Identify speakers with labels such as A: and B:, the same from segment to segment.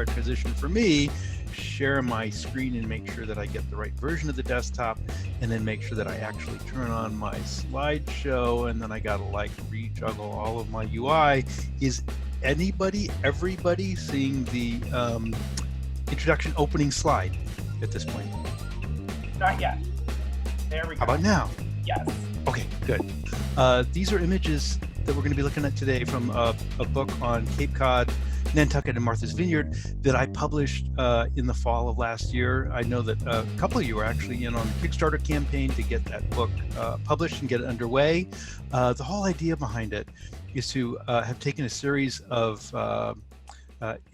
A: required transition for me, share my screen and make sure that I get the right version of the desktop, and then make sure that I actually turn on my slideshow, and then I gotta like rejuggle all of my UI. Is everybody seeing the introduction opening slide at this point?
B: Not yet. There we go.
A: How about now?
B: Yes.
A: Okay, good. These are images that we're going to be looking at today from a book on Cape Cod, Nantucket, and Martha's Vineyard that I published in the fall of last year. I know that a couple of you are actually in on the Kickstarter campaign to get that book published and get it underway. The whole idea behind it is to have taken a series of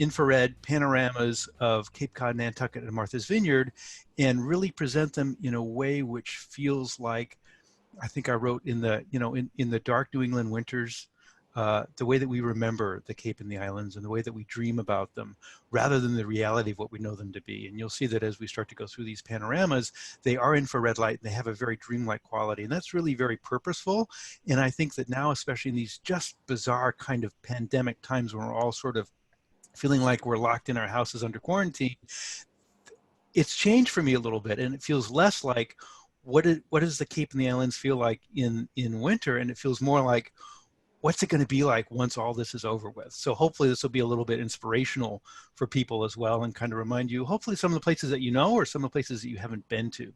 A: infrared panoramas of Cape Cod, Nantucket, and Martha's Vineyard and really present them in a way which feels like, I think I wrote in the, in the dark New England winters, the way that we remember the Cape and the islands and the way that we dream about them rather than the reality of what we know them to be. And you'll see that as we start to go through these panoramas, they are infrared light and they have a very dreamlike quality. And that's really very purposeful. And I think that now, especially in these just bizarre kind of pandemic times when we're all sort of feeling like we're locked in our houses under quarantine, it's changed for me a little bit. And it feels less like, what does the Cape and the islands feel like in winter? And it feels more like, what's it going to be like once all this is over with? So hopefully this will be a little bit inspirational for people as well and kind of remind you, hopefully some of the places that you know or some of the places that you haven't been to.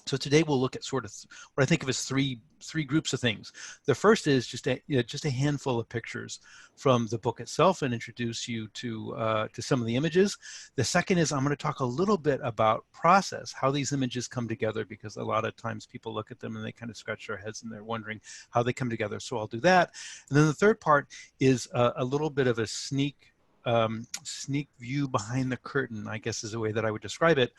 A: So today we'll look at sort of what I think of as three groups of things. The first is just a handful of pictures from the book itself and introduce you to some of the images. The second is I'm going to talk a little bit about process, how these images come together, because a lot of times people look at them and they kind of scratch their heads and they're wondering how they come together. So I'll do that. And then the third part is a little bit of a sneak view behind the curtain, I guess is the way that I would describe it.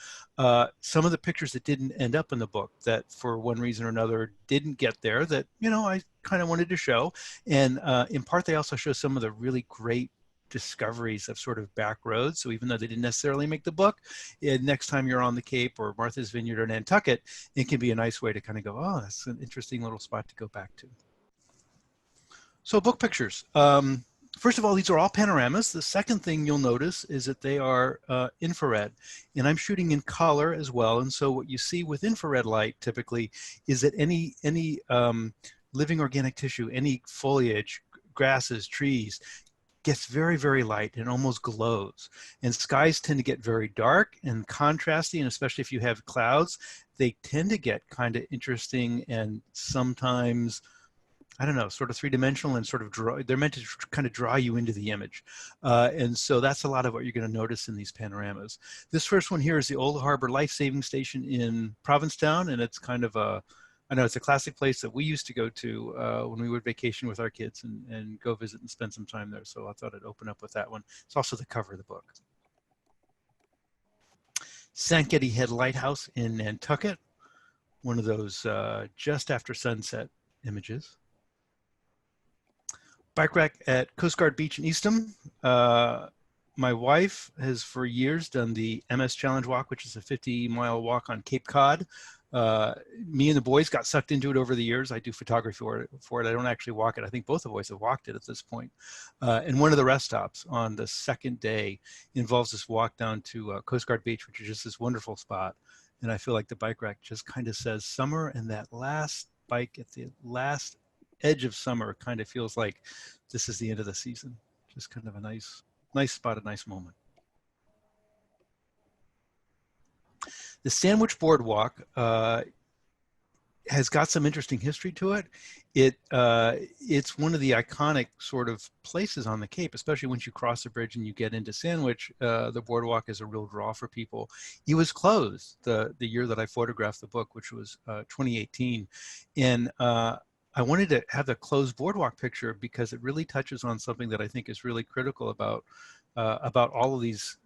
A: Some of the pictures that didn't end up in the book that for one reason or another didn't get there that, I kind of wanted to show. And in part, they also show some of the really great discoveries of sort of back roads. So even though they didn't necessarily make the book, next time you're on the Cape or Martha's Vineyard or Nantucket, it can be a nice way to kind of go, oh, that's an interesting little spot to go back to. So book pictures. First of all, these are all panoramas. The second thing you'll notice is that they are infrared, and I'm shooting in color as well. And so what you see with infrared light typically is that any living organic tissue, any foliage, grasses, trees, gets very, very light and almost glows. And skies tend to get very dark and contrasty, and especially if you have clouds, they tend to get kind of interesting and sometimes, I don't know, sort of three-dimensional and sort of they're meant to kind of draw you into the image. And so that's a lot of what you're going to notice in these panoramas. This first one here is the Old Harbor Life Saving Station in Provincetown. And it's kind of I know it's a classic place that we used to go to when we would vacation with our kids and go visit and spend some time there. So I thought I'd open up with that one. It's also the cover of the book. Sankaty Head Lighthouse in Nantucket, one of those just after sunset images. Bike rack at Coast Guard Beach in Eastham. My wife has for years done the MS Challenge Walk, which is a 50-mile walk on Cape Cod. Me and the boys got sucked into it over the years. I do photography for it. I don't actually walk it. I think both the boys have walked it at this point. And one of the rest stops on the second day involves this walk down to Coast Guard Beach, which is just this wonderful spot. And I feel like the bike rack just kind of says summer, and that last bike at the last edge of summer kind of feels like this is the end of the season. Just kind of a nice spot, a nice moment. The Sandwich Boardwalk has got some interesting history to it. It's one of the iconic sort of places on the Cape, especially once you cross the bridge and you get into Sandwich. The boardwalk is a real draw for people. It was closed the year that I photographed the book, which was 2018. And I wanted to have the closed boardwalk picture because it really touches on something that I think is really critical about all of these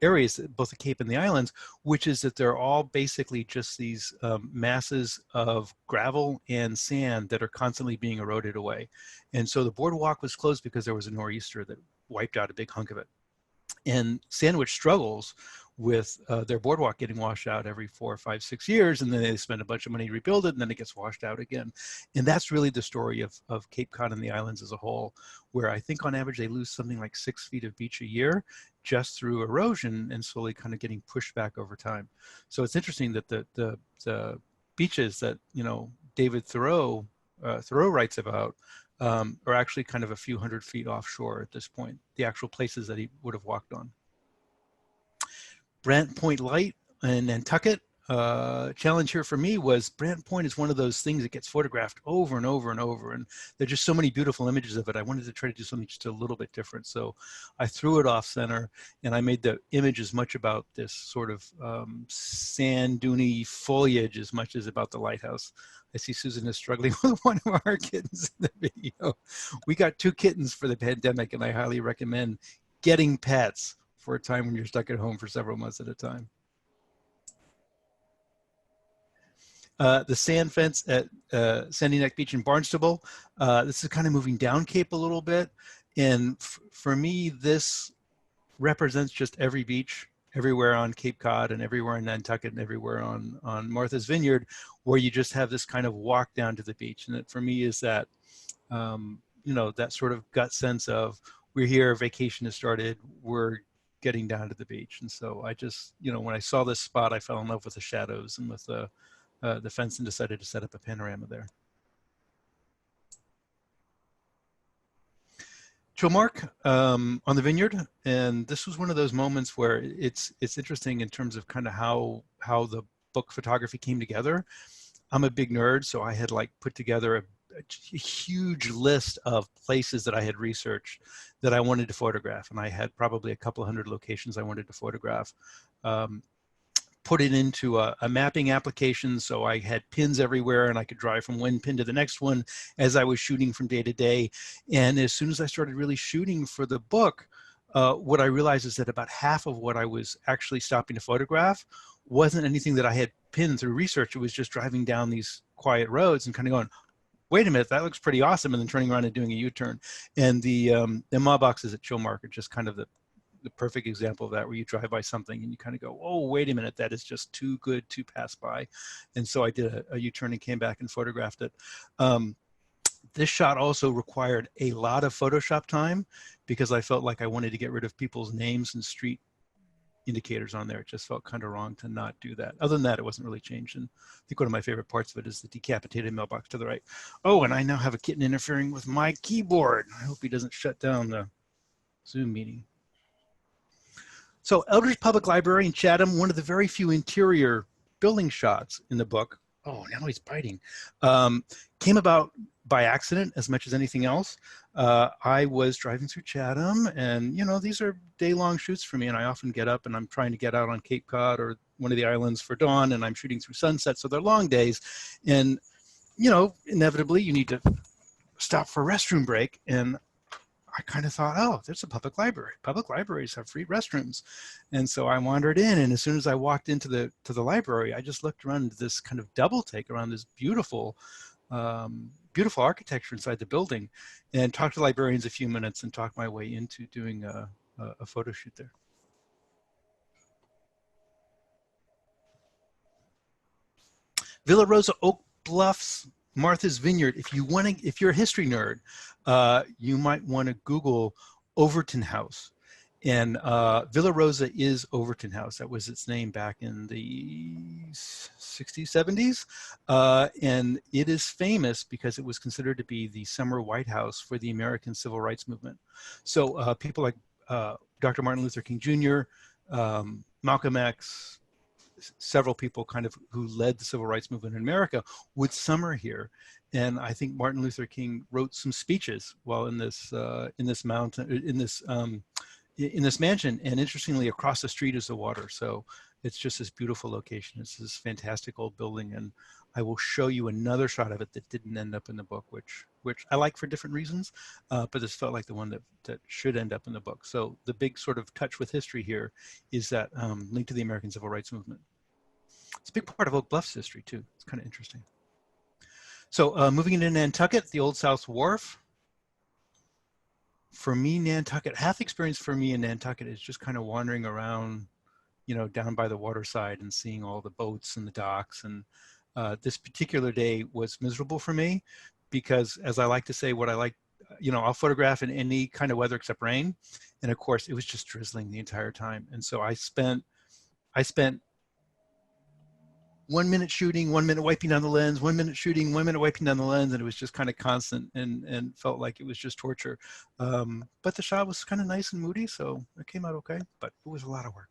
A: areas, both the Cape and the islands, which is that they're all basically just these masses of gravel and sand that are constantly being eroded away. And so the boardwalk was closed because there was a nor'easter that wiped out a big hunk of it. And Sandwich struggles with their boardwalk getting washed out every 4, 5, 6 years, and then they spend a bunch of money to rebuild it, and then it gets washed out again. And that's really the story of Cape Cod and the islands as a whole, where I think on average they lose something like 6 feet of beach a year just through erosion and slowly kind of getting pushed back over time. So it's interesting that the beaches that, you know, David Thoreau writes about are actually kind of a few hundred feet offshore at this point, the actual places that he would have walked on. Brant Point Light in Nantucket. Challenge here for me was Brant Point is one of those things that gets photographed over and over and over, and there's just so many beautiful images of it. I wanted to try to do something just a little bit different, so I threw it off center, and I made the image as much about this sort of sand duney foliage as much as about the lighthouse. I see Susan is struggling with one of our kittens in the video. We got 2 kittens for the pandemic, and I highly recommend getting pets for a time when you're stuck at home for several months at a time. The sand fence at Sandy Neck Beach in Barnstable. This is kind of moving down Cape a little bit. And for me, this represents just every beach, everywhere on Cape Cod and everywhere in Nantucket and everywhere on Martha's Vineyard, where you just have this kind of walk down to the beach. And it for me is that, you know, that sort of gut sense of we're here, vacation has started, we're getting down to the beach. And so I just, you know, when I saw this spot, I fell in love with the shadows and with the fence and decided to set up a panorama there. Chilmark on the Vineyard, and this was one of those moments where it's interesting in terms of kind of how the book photography came together. I'm a big nerd, so I had like put together a huge list of places that I had researched that I wanted to photograph, and I had probably a couple hundred locations I wanted to photograph. Put it into a mapping application, so I had pins everywhere and I could drive from one pin to the next one as I was shooting from day to day. And as soon as I started really shooting for the book, what I realized is that about half of what I was actually stopping to photograph wasn't anything that I had pinned through research. It was just driving down these quiet roads and kind of going, wait a minute, that looks pretty awesome, and then turning around and doing a U-turn. And the mailboxes at Chilmark are just kind of the perfect example of that, where you drive by something and you kind of go, oh, wait a minute, that is just too good to pass by. And so I did a U-turn and came back and photographed it. This shot also required a lot of Photoshop time because I felt like I wanted to get rid of people's names and street indicators on there. It just felt kind of wrong to not do that. Other than that, it wasn't really changed. And I think one of my favorite parts of it is the decapitated mailbox to the right. Oh, and I now have a kitten interfering with my keyboard. I hope he doesn't shut down the Zoom meeting. So Eldridge Public Library in Chatham, one of the very few interior building shots in the book. Oh, now he's biting. Came about by accident as much as anything else. I was driving through Chatham, and you know, these are day-long shoots for me, and I often get up and I'm trying to get out on Cape Cod or one of the islands for dawn, and I'm shooting through sunset, so they're long days. And you know, inevitably you need to stop for a restroom break, and I kind of thought, oh, there's a public library. Public libraries have free restrooms. And so I wandered in, and as soon as I walked into the library, I just looked around this kind of double take around this beautiful, beautiful architecture inside the building, and talked to librarians a few minutes and talked my way into doing a photo shoot there. Villa Rosa Oak Bluffs, Martha's Vineyard. If you're a history nerd, you might want to Google Overton House. And Villa Rosa is Overton House. That was its name back in the 60s, 70s. And it is famous because it was considered to be the summer White House for the American Civil Rights Movement. So people like Dr. Martin Luther King Jr., Malcolm X, several people kind of who led the civil rights movement in America would summer here. And I think Martin Luther King wrote some speeches while in this mansion. And interestingly, across the street is the water. So it's just this beautiful location. It's this fantastic old building. And I will show you another shot of it that didn't end up in the book, which I like for different reasons, but this felt like the one that should end up in the book. So the big sort of touch with history here is that link to the American Civil Rights Movement. It's a big part of Oak Bluff's history too. It's kind of interesting. So moving into Nantucket, the Old South Wharf. for me, Nantucket, half the experience for me in Nantucket is just kind of wandering around, you know, down by the waterside and seeing all the boats and the docks. And this particular day was miserable for me because, as I like to say, what I like, you know, I'll photograph in any kind of weather except rain. And of course, it was just drizzling the entire time. And so I spent 1 minute shooting, 1 minute wiping down the lens, 1 minute shooting, 1 minute wiping down the lens, and it was just kind of constant and felt like it was just torture. But the shot was kind of nice and moody, so it came out okay, but it was a lot of work.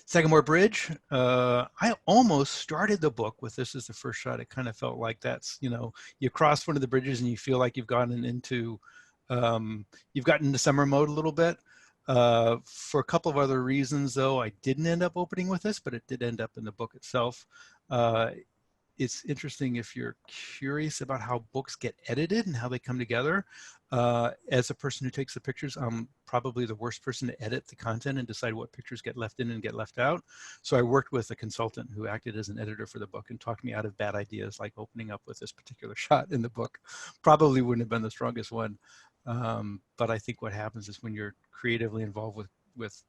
A: Sagamore Bridge, I almost started the book with this as the first shot. It kind of felt like that's, you know, you cross one of the bridges and you feel like you've gotten into summer mode a little bit. For a couple of other reasons, though, I didn't end up opening with this, but it did end up in the book itself. It's interesting if you're curious about how books get edited and how they come together. As a person who takes the pictures, I'm probably the worst person to edit the content and decide what pictures get left in and get left out. So I worked with a consultant who acted as an editor for the book and talked me out of bad ideas, like opening up with this particular shot in the book. Probably wouldn't have been the strongest one. But I think what happens is when you're creatively involved with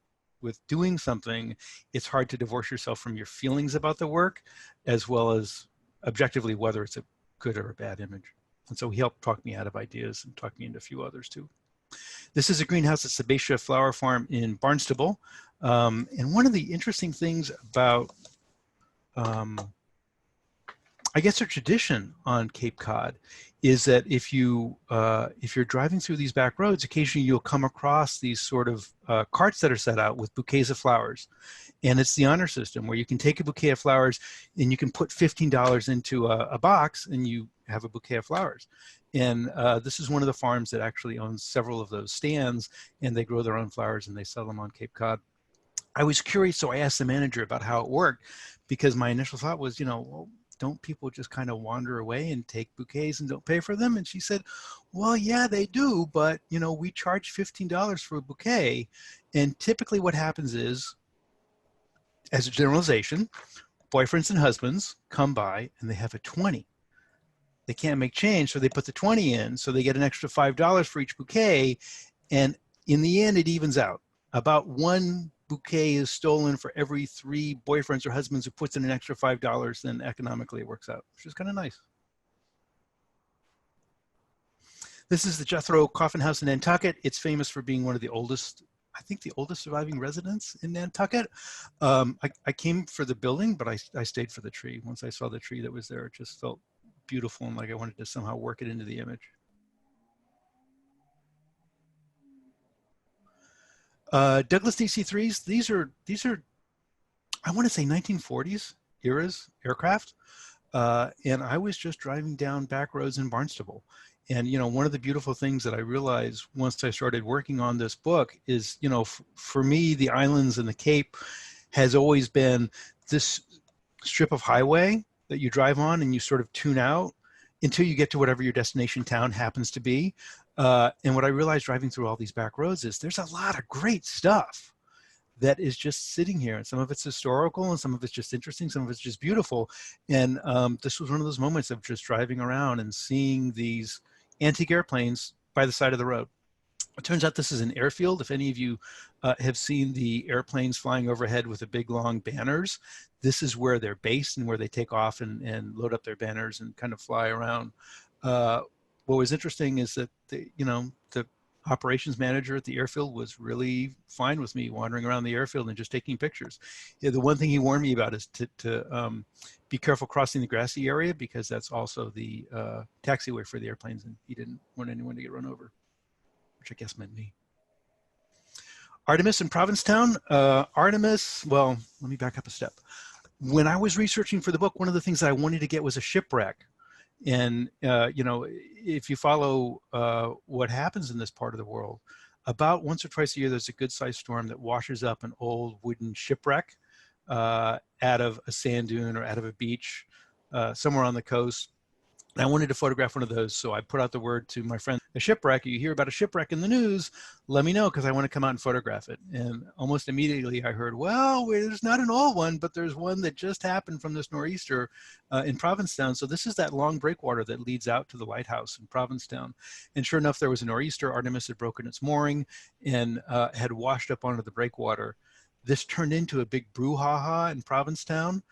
A: doing something, it's hard to divorce yourself from your feelings about the work, as well as objectively whether it's a good or a bad image. And so he helped talk me out of ideas and talk me into a few others too. This is a greenhouse at Sebacia Flower Farm in Barnstable. And one of the interesting things about, I guess, a tradition on Cape Cod is that if you're driving through these back roads, occasionally you'll come across these sort of carts that are set out with bouquets of flowers. And it's the honor system where you can take a bouquet of flowers and you can put $15 into a box and you have a bouquet of flowers. And this is one of the farms that actually owns several of those stands, and they grow their own flowers and they sell them on Cape Cod. I was curious, so I asked the manager about how it worked, because my initial thought was, you know, well, don't people just kind of wander away and take bouquets and don't pay for them? And she said, well, yeah, they do, but you know, we charge $15 for a bouquet. And typically what happens is, as a generalization, boyfriends and husbands come by and they have a 20. They can't make change, so they put the 20 in, so they get an extra $5 for each bouquet. And in the end, it evens out. About one bouquet is stolen for every 3 boyfriends or husbands who puts in an extra $5, then economically it works out, which is kind of nice. This is the Jethro Coffin House in Nantucket. It's famous for being one of the oldest, I think the oldest surviving residence in Nantucket. I came for the building, but I stayed for the tree. Once I saw the tree that was there, it just felt beautiful and like I wanted to somehow work it into the image. Douglas DC-3s, these are, I want to say 1940s eras aircraft. And I was just driving down back roads in Barnstable. And, you know, one of the beautiful things that I realized once I started working on this book is, you know, for me, the islands and the Cape has always been this strip of highway that you drive on and you sort of tune out until you get to whatever your destination town happens to be. And what I realized driving through all these back roads is there's a lot of great stuff that is just sitting here, and some of it's historical and some of it's just interesting, some of it's just beautiful. And this was one of those moments of just driving around and seeing these antique airplanes by the side of the road. It turns out this is an airfield. If any of you have seen the airplanes flying overhead with the big long banners, this is where they're based and where they take off and load up their banners and kind of fly around. What was interesting is that the operations manager at the airfield was really fine with me wandering around the airfield and just taking pictures. Yeah, the one thing he warned me about is to be careful crossing the grassy area, because that's also the taxiway for the airplanes, and he didn't want anyone to get run over, which I guess meant me. Artemis in Provincetown. Artemis, well, let me back up a step. When I was researching for the book, one of the things that I wanted to get was a shipwreck. And, you know, if you follow what happens in this part of the world, about once or twice a year, there's a good sized storm that washes up an old wooden shipwreck out of a sand dune or out of a beach somewhere on the coast. And I wanted to photograph one of those, so I put out the word to my friend, a shipwreck. You hear about a shipwreck in the news, let me know, because I want to come out and photograph it. And almost immediately I heard, well, there's not an old one, but there's one that just happened from this nor'easter in Provincetown. So this is that long breakwater that leads out to the lighthouse in Provincetown. And sure enough, there was a nor'easter. Artemis had broken its mooring and had washed up onto the breakwater. This turned into a big brouhaha in Provincetown.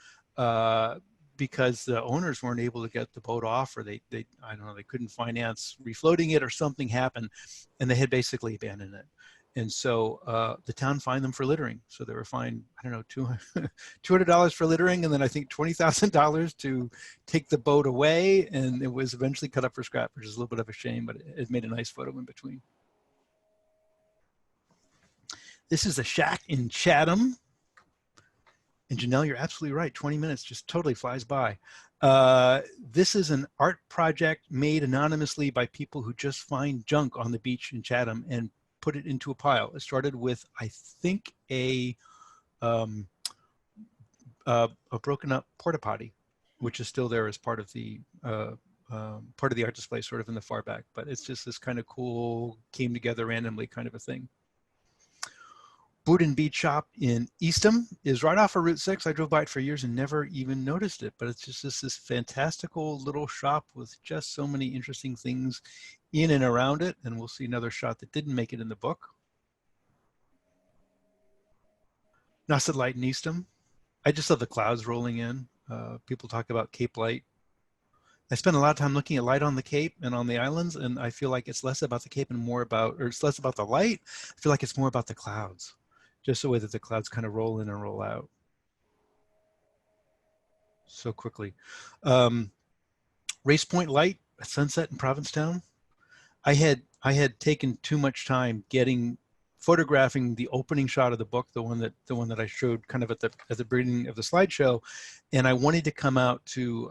A: Because the owners weren't able to get the boat off, or they I don't know, they couldn't finance refloating it, or something happened, and they had basically abandoned it. And so the town fined them for littering. So they were fined, I don't know, $200 for littering, and then I think $20,000 to take the boat away. And it was eventually cut up for scrap, which is a little bit of a shame, but it made a nice photo in between. This is a shack in Chatham. And Janelle, you're absolutely right. 20 minutes just totally flies by. This is an art project made anonymously by people who just find junk on the beach in Chatham and put it into a pile. It started with, I think, a broken up porta potty, which is still there as part of the art display, sort of in the far back. But it's just this kind of cool, came together randomly kind of a thing. Boot and Beat Shop in Eastham is right off of Route 6. I drove by it for years and never even noticed it, but it's just this fantastical little shop with just so many interesting things in and around it. And we'll see another shot that didn't make it in the book. Nauset Light in Eastham. I just love the clouds rolling in. People talk about Cape Light. I spend a lot of time looking at light on the Cape and on the islands, and I feel like it's less about the Cape and more about, or it's less about the light. I feel like it's more about the clouds. Just the way that the clouds kind of roll in and roll out so quickly. Race Point Light at sunset in Provincetown. I had taken too much time photographing the opening shot of the book, the one that I showed kind of at the beginning of the slideshow, and I wanted to come out to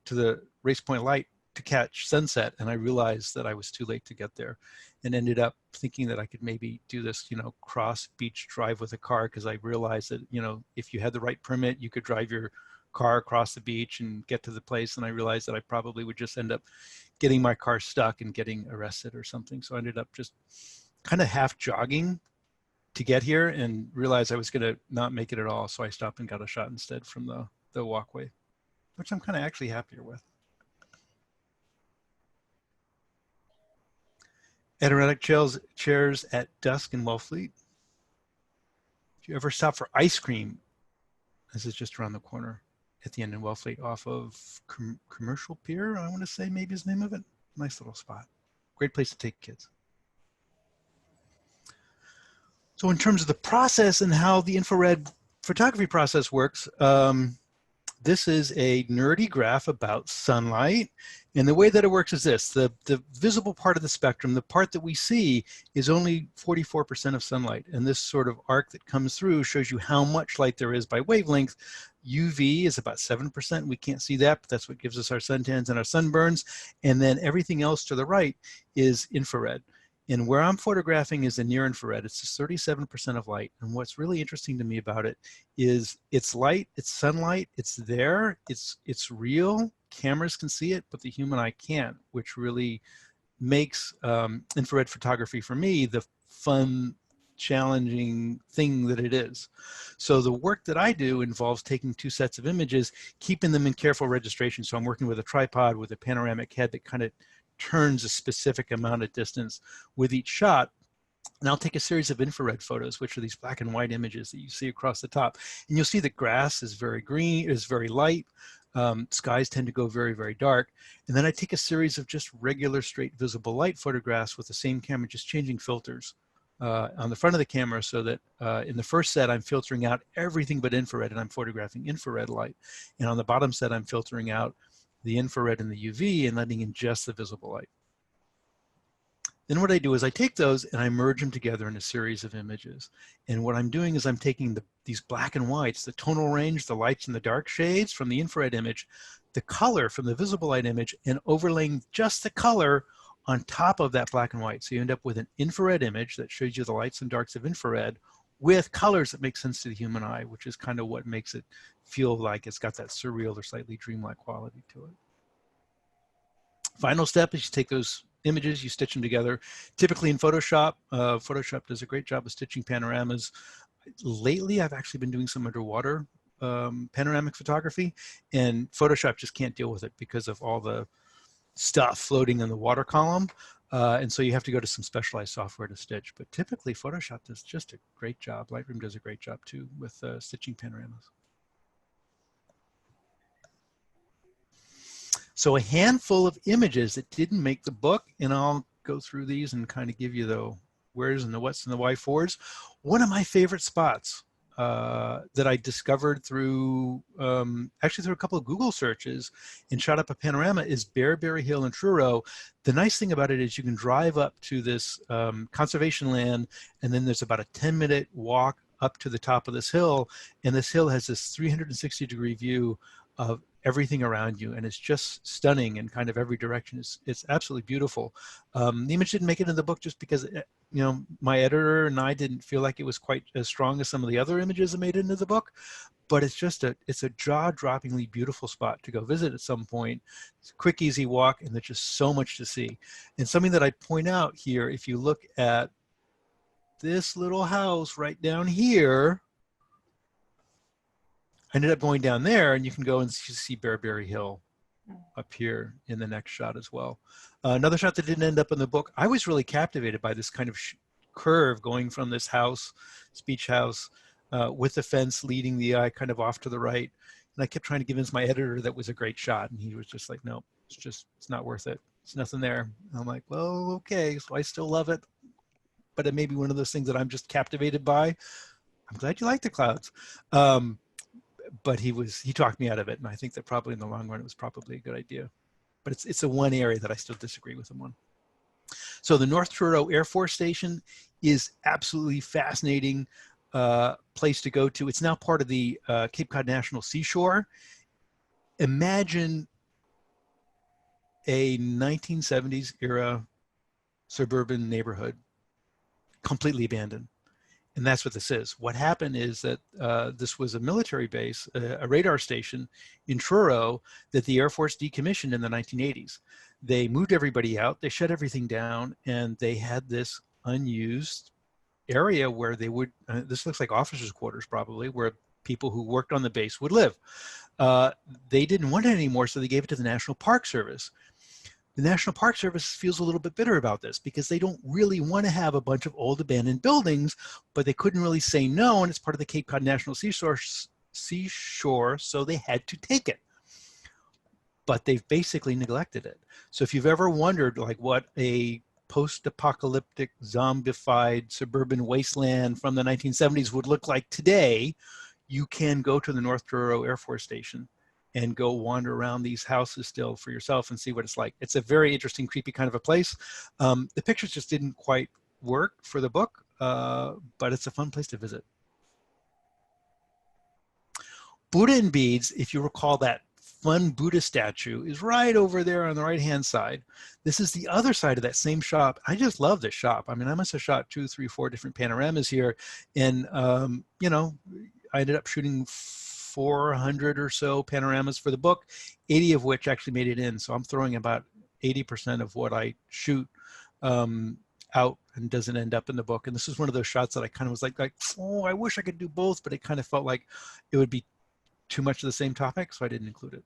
A: the Race Point Light to catch sunset, and I realized that I was too late to get there, and ended up thinking that I could maybe do this, cross beach drive with a car, because I realized that, if you had the right permit, you could drive your car across the beach and get to the place. And I realized that I probably would just end up getting my car stuck and getting arrested or something. So I ended up just kind of half jogging to get here, and realized I was going to not make it at all. So I stopped and got a shot instead from the walkway, which I'm kind of actually happier with. Adirondack chairs at dusk in Wellfleet. If you ever stop for ice cream, this is just around the corner at the end in Wellfleet off of Commercial Pier, I want to say maybe is the name of it. Nice little spot. Great place to take kids. So in terms of the process and how the infrared photography process works, this is a nerdy graph about sunlight. And the way that it works is this: the visible part of the spectrum, the part that we see, is only 44% of sunlight. And this sort of arc that comes through shows you how much light there is by wavelength. UV is about 7%. We can't see that, but that's what gives us our suntans and our sunburns. And then everything else to the right is infrared. And where I'm photographing is the near infrared. It's just 37% of light. And what's really interesting to me about it is it's light, it's sunlight, it's there, it's real. Cameras can see it, but the human eye can't, which really makes infrared photography for me the fun, challenging thing that it is. So the work that I do involves taking two sets of images, keeping them in careful registration. So I'm working with a tripod with a panoramic head that kind of turns a specific amount of distance with each shot. And I'll take a series of infrared photos, which are these black and white images that you see across the top. And you'll see that grass is very green, is very light. Skies tend to go very, very dark. And then I take a series of just regular straight visible light photographs with the same camera, just changing filters on the front of the camera, so that in the first set, I'm filtering out everything but infrared, and I'm photographing infrared light. And on the bottom set, I'm filtering out the infrared and the UV and letting in just the visible light. Then what I do is I take those and I merge them together in a series of images. And what I'm doing is I'm taking these black and whites, the tonal range, the lights and the dark shades from the infrared image, the color from the visible light image, and overlaying just the color on top of that black and white. So you end up with an infrared image that shows you the lights and darks of infrared with colors that make sense to the human eye, which is kind of what makes it feel like it's got that surreal or slightly dreamlike quality to it. Final step is you take those images, you stitch them together, typically in Photoshop. Photoshop does a great job of stitching panoramas. Lately, I've actually been doing some underwater panoramic photography, and Photoshop just can't deal with it because of all the stuff floating in the water column. And so you have to go to some specialized software to stitch. But typically, Photoshop does just a great job. Lightroom does a great job too with stitching panoramas. So a handful of images that didn't make the book, and I'll go through these and kind of give you the where's and the what's and the why fors. One of my favorite spots that I discovered through, actually through a couple of Google searches and shot up a panorama is Bearberry Hill in Truro. The nice thing about it is you can drive up to this conservation land, and then there's about a 10-minute walk up to the top of this hill, and this hill has this 360-degree view of everything around you, and it's just stunning in kind of every direction. It's absolutely beautiful. The image didn't make it in the book just because you know, my editor and I didn't feel like it was quite as strong as some of the other images that made it into the book, but it's just it's a jaw-droppingly beautiful spot to go visit at some point. It's a quick, easy walk, and there's just so much to see. And something that I point out here, if you look at this little house right down here, I ended up going down there, and you can go and see Bearberry Hill up here in the next shot as well. Another shot that didn't end up in the book, I was really captivated by this kind of curve going from this house, beach house, with the fence leading the eye kind of off to the right. And I kept trying to convince my editor that was a great shot, and he was just like, no, it's not worth it. It's nothing there. And I'm like, well, okay, so I still love it, but it may be one of those things that I'm just captivated by. I'm glad you like the clouds. But he talked me out of it, and I think that probably in the long run it was probably a good idea. But it's the one area that I still disagree with him on. So the North Truro Air Force Station is absolutely fascinating place to go to. It's now part of the Cape Cod National Seashore. Imagine a 1970s era suburban neighborhood, completely abandoned. And that's what this is. What happened is that this was a military base, a radar station in Truro that the Air Force decommissioned in the 1980s. They moved everybody out, they shut everything down, and they had this unused area where they would, this looks like officers' quarters probably, where people who worked on the base would live. They didn't want it anymore, so they gave it to the National Park Service. The National Park Service feels a little bit bitter about this because they don't really want to have a bunch of old abandoned buildings, but they couldn't really say no, and it's part of the Cape Cod National Seashore, so they had to take it. But they've basically neglected it. So if you've ever wondered like what a post-apocalyptic, zombified suburban wasteland from the 1970s would look like today, you can go to the North Truro Air Force Station and go wander around these houses still for yourself and see what it's like. It's a very interesting, creepy kind of a place. The pictures just didn't quite work for the book, but it's a fun place to visit. Buddha and Beads, if you recall that fun Buddha statue, is right over there on the right-hand side. This is the other side of that same shop. I just love this shop. I mean, I must have shot 2, 3, 4 different panoramas here. And, you know, I ended up shooting 400 or so panoramas for the book, 80 of which actually made it in. So I'm throwing about 80% of what I shoot out and doesn't end up in the book. And this is one of those shots that I kind of was like, oh, I wish I could do both, but it kind of felt like it would be too much of the same topic, so I didn't include it.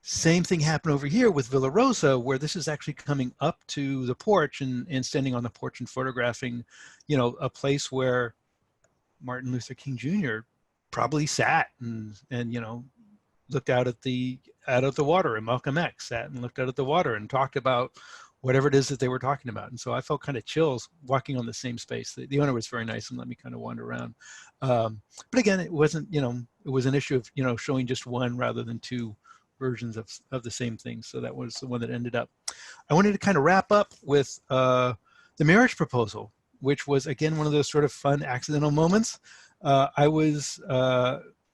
A: Same thing happened over here with Villa Rosa, where this is actually coming up to the porch and standing on the porch and photographing, you know, a place where Martin Luther King Jr. probably sat and you know, looked out at the water, and Malcolm X sat and looked out at the water and talked about whatever it is that they were talking about. And so I felt kind of chills walking on the same space. The owner was very nice and let me kind of wander around. But again, it wasn't, you know, it was an issue of, you know, showing just one rather than 2 versions of the same thing. So that was the one that ended up. I wanted to kind of wrap up with the marriage proposal, which was, again, one of those sort of fun accidental moments. I was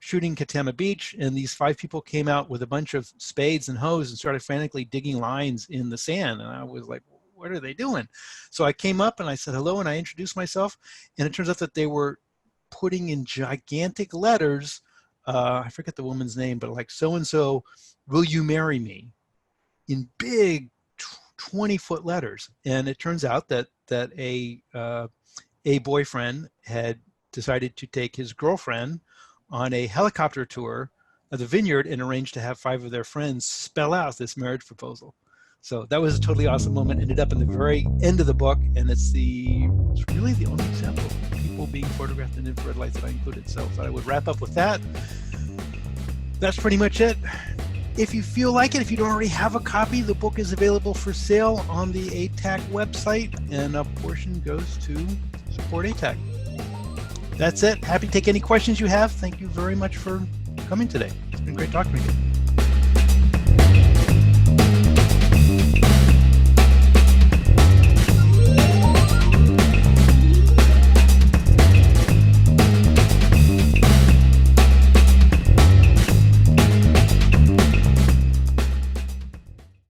A: shooting Katama Beach, and these 5 people came out with a bunch of spades and hoes and started frantically digging lines in the sand. And I was like, what are they doing? So I came up and I said hello, and I introduced myself. And it turns out that they were putting in gigantic letters, I forget the woman's name, but like, so-and-so, will you marry me? in big 20-foot letters. And it turns out that a boyfriend had decided to take his girlfriend on a helicopter tour of the vineyard and arranged to have 5 of their friends spell out this marriage proposal. So that was a totally awesome moment. Ended up in the very end of the book, and it's really the only example of people being photographed in infrared light that I included. So I thought I would wrap up with that. That's pretty much it. If you feel like it, if you don't already have a copy, the book is available for sale on the ātac website, and a portion goes to support ātac. That's it. Happy to take any questions you have. Thank you very much for coming today. It's been great talking to you.